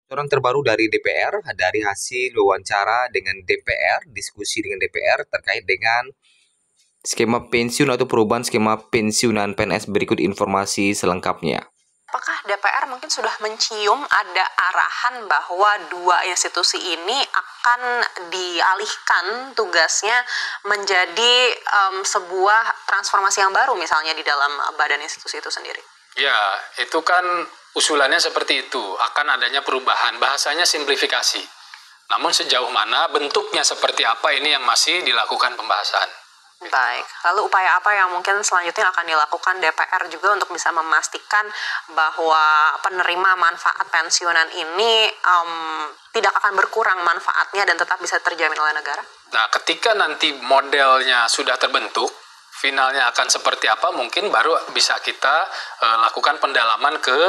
Bocoran terbaru dari DPR, dari hasil wawancara dengan DPR, diskusi dengan DPR terkait dengan skema pensiun atau perubahan skema pensiunan PNS. Berikut informasi selengkapnya. Apakah DPR mungkin sudah mencium ada arahan bahwa dua institusi ini akan dialihkan tugasnya menjadi sebuah transformasi yang baru misalnya di dalam badan institusi itu sendiri? Ya, itu kan usulannya seperti itu, akan adanya perubahan, bahasanya simplifikasi. Namun sejauh mana, bentuknya seperti apa, ini yang masih dilakukan pembahasan. Baik, lalu upaya apa yang mungkin selanjutnya akan dilakukan DPR juga untuk bisa memastikan bahwa penerima manfaat pensiunan ini tidak akan berkurang manfaatnya dan tetap bisa terjamin oleh negara? Nah, ketika nanti modelnya sudah terbentuk, finalnya akan seperti apa, mungkin baru bisa kita lakukan pendalaman ke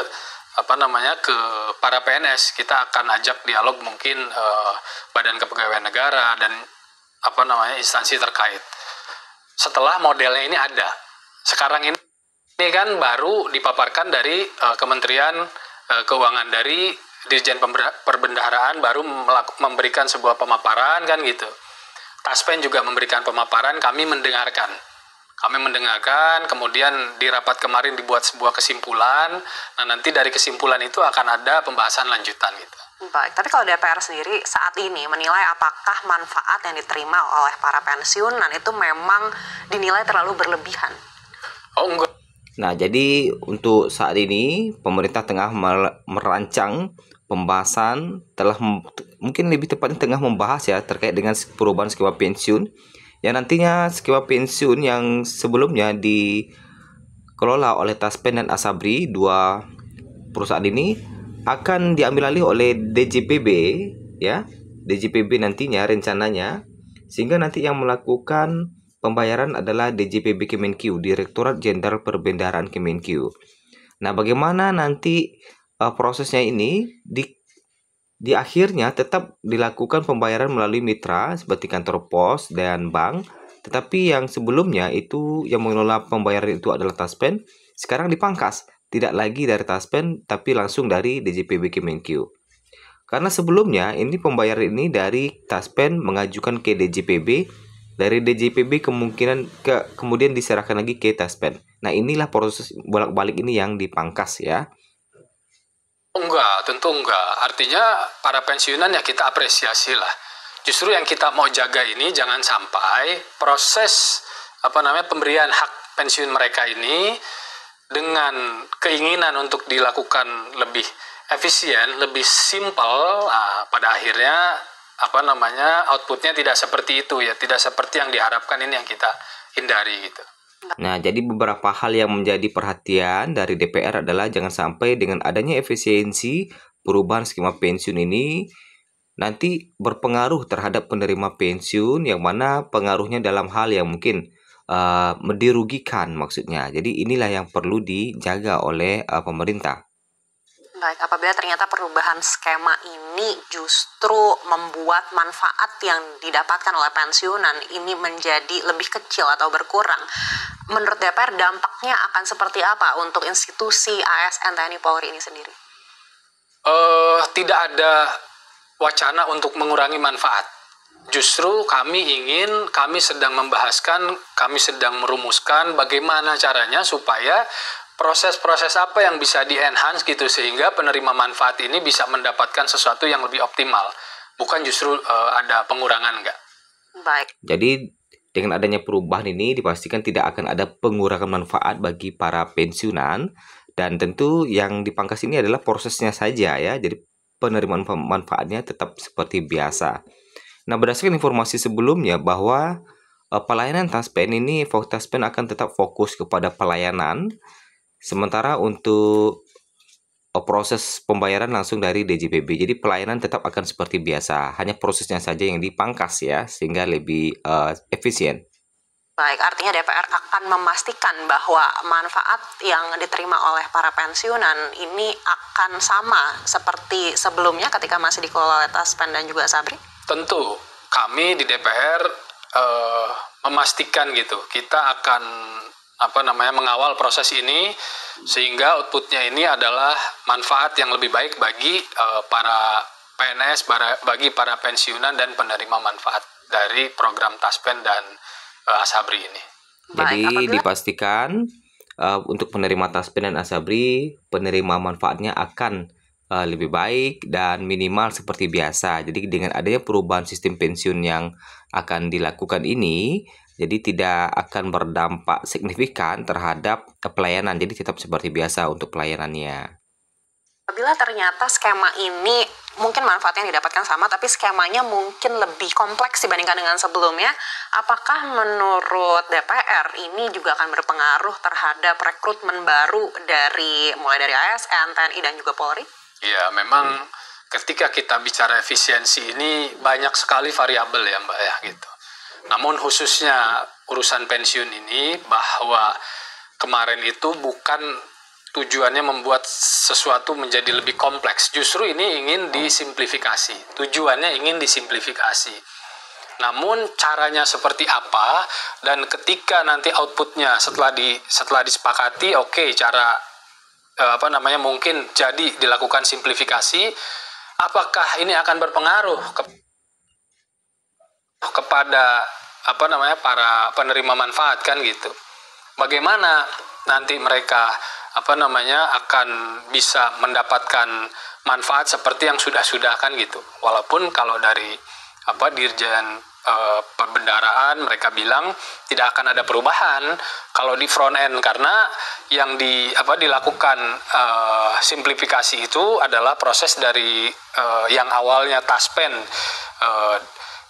para PNS. Kita akan ajak dialog mungkin Badan Kepegawaian Negara dan instansi terkait. Setelah modelnya ini ada, sekarang ini kan baru dipaparkan dari Kementerian Keuangan, dari Dirjen Perbendaharaan baru memberikan sebuah pemaparan kan gitu. Taspen juga memberikan pemaparan, kami mendengarkan, kemudian di rapat kemarin dibuat sebuah kesimpulan. Nah, nanti dari kesimpulan itu akan ada pembahasan lanjutan gitu. Baik, tapi kalau DPR sendiri saat ini menilai apakah manfaat yang diterima oleh para pensiunan itu memang dinilai terlalu berlebihan? Oh, enggak. Nah, jadi untuk saat ini pemerintah tengah merancang pembahasan, mungkin lebih tepatnya tengah membahas ya terkait dengan perubahan skema pensiun, yang nantinya skema pensiun yang sebelumnya dikelola oleh Taspen dan Asabri, dua perusahaan ini akan diambil alih oleh DJPB ya. DJPB nantinya rencananya, sehingga nanti yang melakukan pembayaran adalah DJPB Kemenkeu, Direktorat Jenderal Perbendaharaan Kemenkeu. Nah, bagaimana nanti prosesnya ini di akhirnya tetap dilakukan pembayaran melalui mitra seperti kantor pos dan bank, tetapi yang sebelumnya itu yang mengelola pembayaran itu adalah Taspen, sekarang dipangkas, tidak lagi dari Taspen tapi langsung dari DJPB Kemenkeu. Karena sebelumnya ini pembayaran ini dari Taspen mengajukan ke DJPB, dari DJPB kemudian diserahkan lagi ke Taspen. Nah, inilah proses bolak-balik ini yang dipangkas ya. Enggak, tentu enggak. Artinya para pensiunan ya kita apresiasi lah. Justru yang kita mau jaga ini jangan sampai proses pemberian hak pensiun mereka ini dengan keinginan untuk dilakukan lebih efisien, lebih simpel, pada akhirnya outputnya tidak seperti itu ya, tidak seperti yang diharapkan. Ini yang kita hindari gitu. Nah, jadi beberapa hal yang menjadi perhatian dari DPR adalah jangan sampai dengan adanya efisiensi perubahan skema pensiun ini nanti berpengaruh terhadap penerima pensiun, yang mana pengaruhnya dalam hal yang mungkin dirugikan maksudnya. Jadi inilah yang perlu dijaga oleh pemerintah. Baik, apabila ternyata perubahan skema ini justru membuat manfaat yang didapatkan oleh pensiunan ini menjadi lebih kecil atau berkurang, menurut DPR dampaknya akan seperti apa untuk institusi ASN TNI Polri ini sendiri? Tidak ada wacana untuk mengurangi manfaat. Justru kami sedang membahaskan, kami sedang merumuskan bagaimana caranya supaya proses-proses apa yang bisa di-enhance gitu, sehingga penerima manfaat ini bisa mendapatkan sesuatu yang lebih optimal. Bukan justru ada pengurangan, enggak. Baik. Jadi dengan adanya perubahan ini dipastikan tidak akan ada pengurangan manfaat bagi para pensiunan, dan tentu yang dipangkas ini adalah prosesnya saja ya. Jadi penerimaan manfaatnya tetap seperti biasa. Nah, berdasarkan informasi sebelumnya bahwa pelayanan Taspen akan tetap fokus kepada pelayanan, sementara untuk proses pembayaran langsung dari DJPB. Jadi pelayanan tetap akan seperti biasa, hanya prosesnya saja yang dipangkas ya, sehingga lebih efisien. Baik, artinya DPR akan memastikan bahwa manfaat yang diterima oleh para pensiunan ini akan sama seperti sebelumnya ketika masih dikelola oleh Taspen dan juga Sabri? Tentu, kami di DPR memastikan gitu, kita akan mengawal proses ini sehingga outputnya ini adalah manfaat yang lebih baik bagi para PNS, bagi para pensiunan dan penerima manfaat dari program Taspen dan Asabri ini. Jadi dipastikan untuk penerima Taspen dan Asabri, penerima manfaatnya akan lebih baik dan minimal seperti biasa. Jadi dengan adanya perubahan sistem pensiun yang akan dilakukan ini, jadi tidak akan berdampak signifikan terhadap pelayanan. Jadi tetap seperti biasa untuk pelayanannya. Apabila ternyata skema ini mungkin manfaatnya didapatkan sama, tapi skemanya mungkin lebih kompleks dibandingkan dengan sebelumnya, apakah menurut DPR ini juga akan berpengaruh terhadap rekrutmen baru mulai dari ASN, TNI, dan juga Polri? Ya, memang ketika kita bicara efisiensi ini banyak sekali variabel ya Mbak ya gitu. Namun khususnya urusan pensiun ini, bahwa kemarin itu bukan tujuannya membuat sesuatu menjadi lebih kompleks. Justru ini ingin disimplifikasi. Tujuannya ingin disimplifikasi. Namun caranya seperti apa, dan ketika nanti outputnya setelah disepakati, oke, cara mungkin jadi dilakukan simplifikasi, apakah ini akan berpengaruh kepada para penerima manfaat kan gitu. Bagaimana nanti mereka akan bisa mendapatkan manfaat seperti yang sudah kan gitu. Walaupun kalau dari Dirjen Perbendaraan mereka bilang tidak akan ada perubahan kalau di front end, karena yang dilakukan simplifikasi itu adalah proses dari yang awalnya Taspen,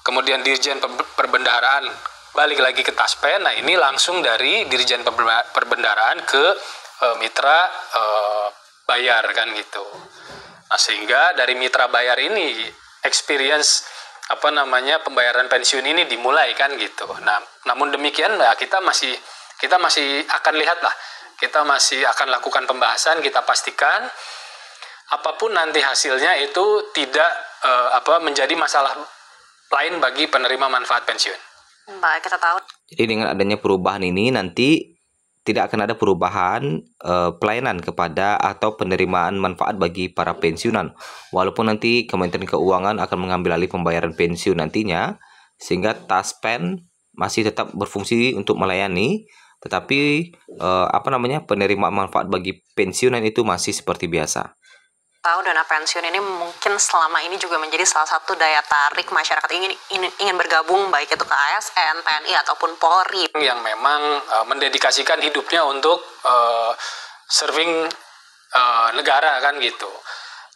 kemudian Dirjen Perbendaraan balik lagi ke Taspen. Nah, ini langsung dari Dirjen Perbendaraan ke mitra bayar kan gitu. Nah, sehingga dari mitra bayar ini experience pembayaran pensiun ini dimulai kan gitu. Nah, namun demikian kita masih akan lihat lah. Kita masih akan lakukan pembahasan, kita pastikan apapun nanti hasilnya itu tidak menjadi masalah lain bagi penerima manfaat pensiun. Baik, kita tahu. Jadi dengan adanya perubahan ini nanti tidak akan ada perubahan pelayanan kepada atau penerimaan manfaat bagi para pensiunan. Walaupun nanti Kementerian Keuangan akan mengambil alih pembayaran pensiun nantinya, sehingga Taspen masih tetap berfungsi untuk melayani, tetapi penerimaan manfaat bagi pensiunan itu masih seperti biasa. Tahu dana pensiun ini mungkin selama ini juga menjadi salah satu daya tarik masyarakat ingin bergabung, baik itu ke ASN, TNI ataupun Polri, yang memang mendedikasikan hidupnya untuk serving negara kan gitu.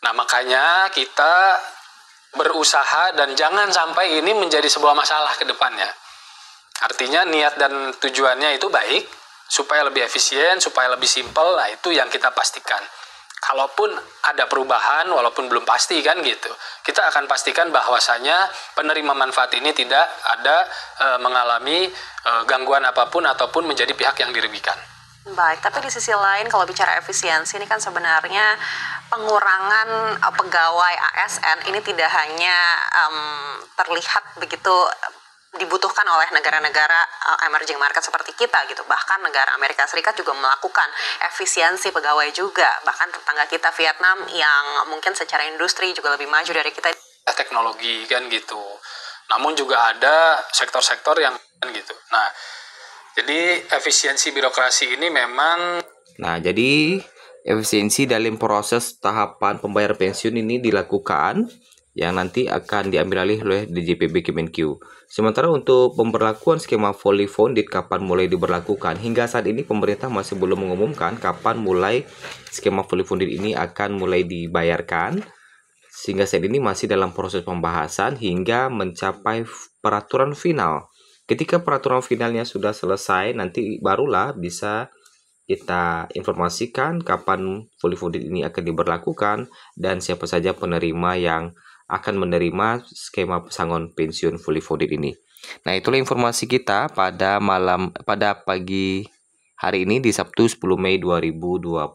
Nah, makanya kita berusaha dan jangan sampai ini menjadi sebuah masalah ke depannya. Artinya niat dan tujuannya itu baik, supaya lebih efisien, supaya lebih simpel. Nah, itu yang kita pastikan. Kalaupun ada perubahan, walaupun belum pasti kan gitu, kita akan pastikan bahwasanya penerima manfaat ini tidak ada mengalami gangguan apapun ataupun menjadi pihak yang dirugikan. Baik, tapi di sisi lain kalau bicara efisiensi ini kan sebenarnya pengurangan pegawai ASN ini tidak hanya terlihat begitu dibutuhkan oleh negara-negara emerging market seperti kita gitu. Bahkan negara Amerika Serikat juga melakukan efisiensi pegawai juga. Bahkan tetangga kita Vietnam yang mungkin secara industri juga lebih maju dari kita. Teknologi kan gitu. Namun juga ada sektor-sektor yang kan gitu. Nah, jadi efisiensi birokrasi ini memang. Nah, jadi efisiensi dalam proses tahapan pembayaran pensiun ini dilakukan yang nanti akan diambil alih oleh DJPB Kemenkeu. Sementara untuk pemberlakuan skema fully funded kapan mulai diberlakukan, hingga saat ini pemerintah masih belum mengumumkan kapan mulai skema fully funded ini akan mulai dibayarkan, sehingga saat ini masih dalam proses pembahasan hingga mencapai peraturan final. Ketika peraturan finalnya sudah selesai, nanti barulah bisa kita informasikan kapan fully funded ini akan diberlakukan dan siapa saja penerima yang akan menerima skema pesangon pensiun fully funded ini. Nah, itulah informasi kita pada pagi hari ini di Sabtu 10 Mei 2025.